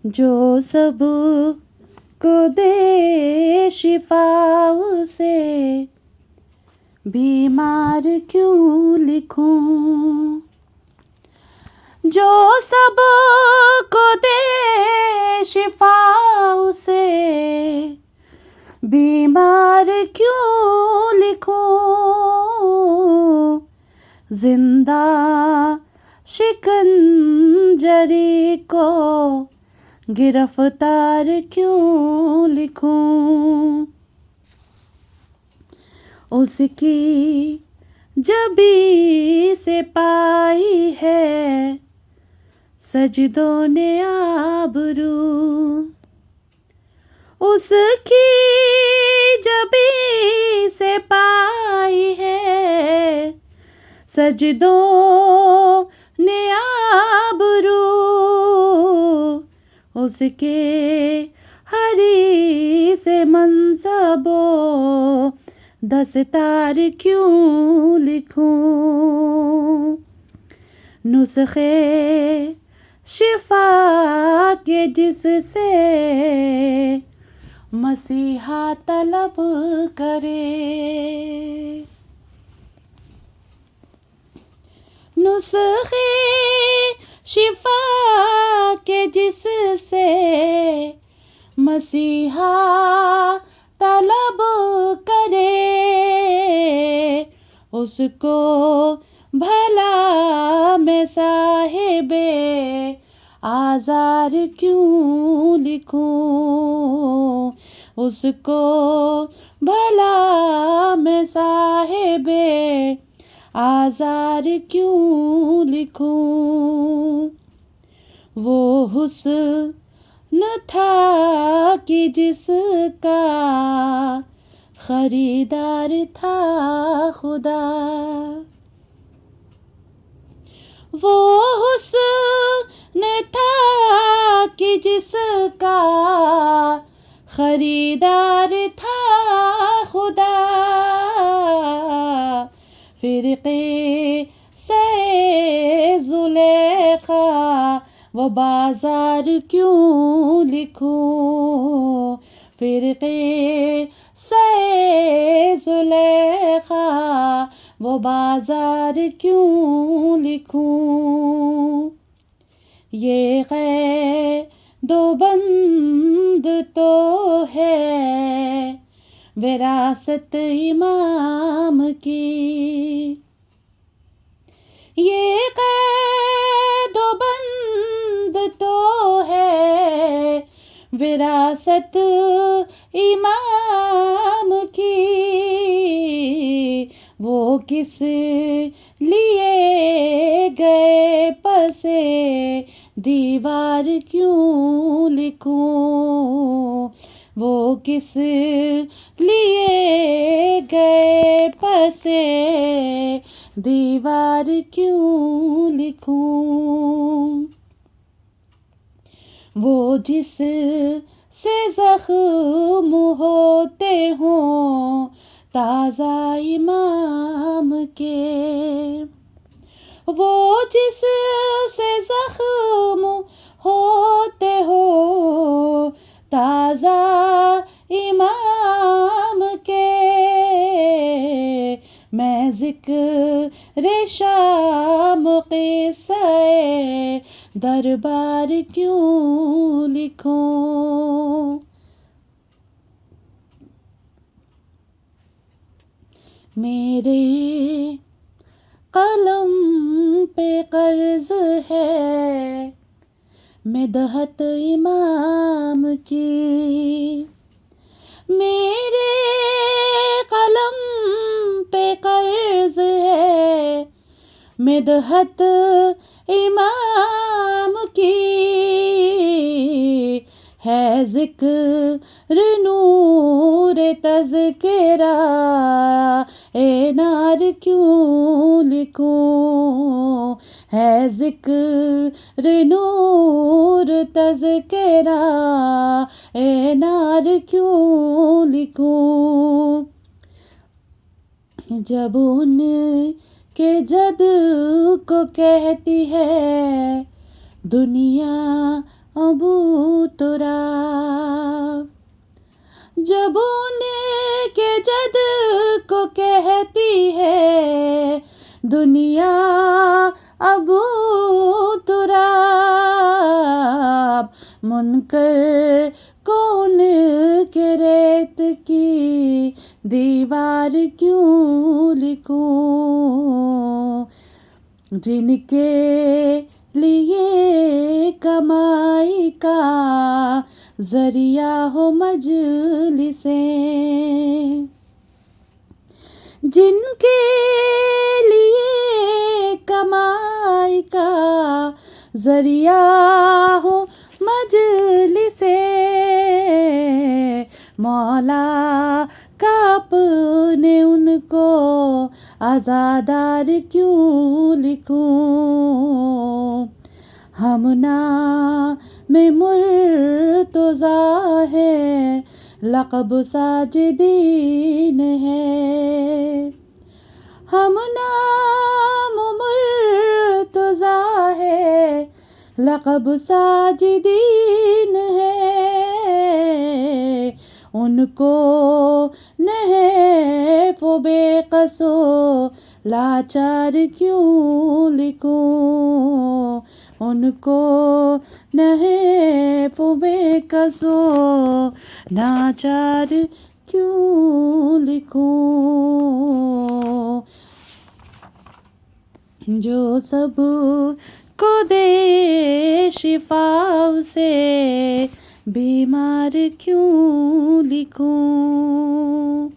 جو سب کو دے شفا اسے بیمار کیوں لکھوں، جو سب کو دے شفا اسے بیمار کیوں لکھوں، زندہ شکنجری کو گرفتار کیوں لکھوں، اس کی جبیں سے پائی ہے سجدوں نے آبرو، اس کی جبیں سے پائی ہے سجدوں نے آبرو، اس کے ہری سے منصب و دستار کیوں لکھوں، نسخے شفا کے جس سے مسیحا طلب کرے، نسخے شفا کے جس سے مسیحا طلب کرے، اس کو بھلا میں صاحب آزار کیوں لکھوں، اس کو بھلا میں صاحب آزار کیوں لکھوں، وہ حسن تھا کہ جس کا خریدار تھا خدا، وہ حسن تھا کہ جس کا خریدار تھا خدا، فرقے سے زلیخا وہ بازار کیوں لکھوں، فرقے سے زلیخا وہ بازار کیوں لکھوں، یہ قید و بند تو ہے وراثت امام کی، یہ قید و بند تو ہے وراثت امام کی، وہ کس لیے گئے پسے دیوار کیوں لکھوں، وہ کس لیے گئے پسے دیوار کیوں لکھوں، وہ جس سے زخم ہوتے ہوں تازہ امام کے، وہ جس سے زخم ہوتے ہو تازہ امام کے، میں ذکر شام قصہ دربار کیوں لکھوں، میرے قلم پہ قرض ہے مدحت امام کی، میرے قلم پہ قرض ہے مدحت امام کی، ہے ذکر نور تذکرہ اے نار کیوں لکھوں، ہے ذکر نور تذکرہ اے نار کیوں لکھوں، جب ان کے جد کو کہتی ہے دنیا ابو تراب، جب ان کے جد کو کہتی ہے دنیا ابو تراب، منکر کون کے ریت کی دیوار کیوں لکھوں، جن کے لیے کمائی کا ذریعہ ہو مجلسیں، جن کے لیے کمائی کا ذریعہ ہو مجلسیں، مولا کا اپنے ان کو عزادار کیوں لکھوں، ہم نام مرتضیٰ ہے لقب ساجدین ہے، ہم نام مرتضیٰ ہے لقب ساجدین ہے، ان کو نحیف و بے قص و لاچار کیوں لکھوں، ان کو نحیف و بے قص و لاچار کیوں لکھوں، جو سب کو دے شفا اسے بیمار کیوں لکھوں۔